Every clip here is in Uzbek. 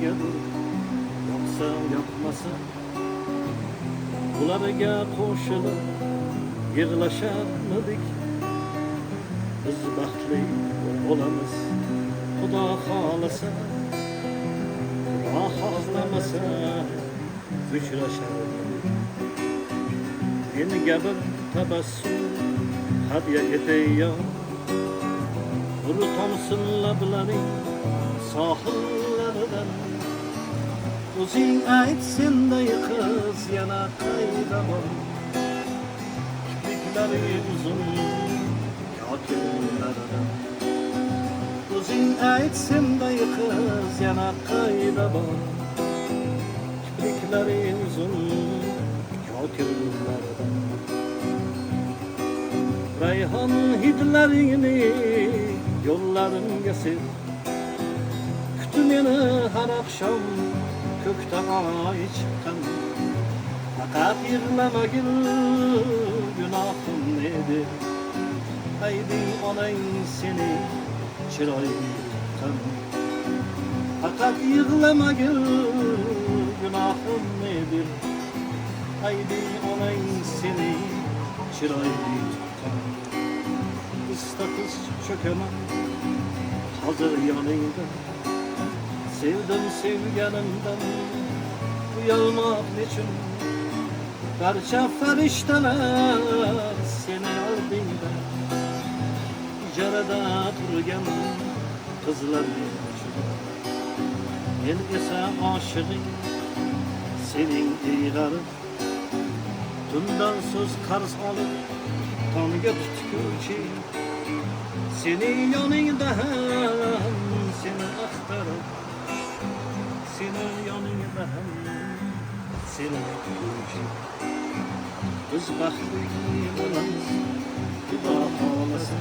birgadir, yoqsa yoqmasa ularga qo'shilib yig'lasharmidik. Biz baxtli bo'lamiz, Xudo xolasa, Xudo xohlamasa uchrasharmidik. Menga bir tabassum hadya etay yo, bir tomsin lablaring sohillaridan. O'zing ayt, senday qiz yana qayda bor? Kipriklari uzun yoki unlaridan. O'zing ayt, senday qiz yana qayda bor? Kipriklari uzun yoki unlaridan. Rayhon hidlaringni yo'llarimga sev, kut meni har oqshom ko'kda oy chiqqan. Faqat yig'lamagin, gunohim edi. Haydi onang seni chiroyli tuqqan. Faqat yig'lamagin, gunohim edi. Haydi onang seni chiroyli tuqqan. Istaqiz cho'kaman hozir yoningda, sevdim sevganimdan uyalmoq nechun? Barcha farishtalar seni oldingda, ijarada turgan qizlar uchun. Men esa oshig'ing sening eyg'arib, tundan so'z qarz olib tomga tutguvchi. Seni yoningda ham seni axtarib, seni yoningda ham seni kutuvchi. Biz baxtli bo'lamiz, Xudo xolasa,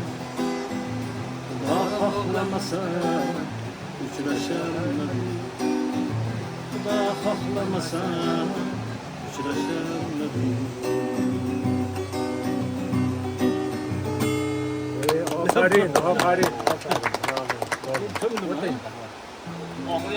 Xudo xohlamasa uchrasharmidik. Xudo xohlamasa uchrasharmidik. Aferin, aferin. Bravo.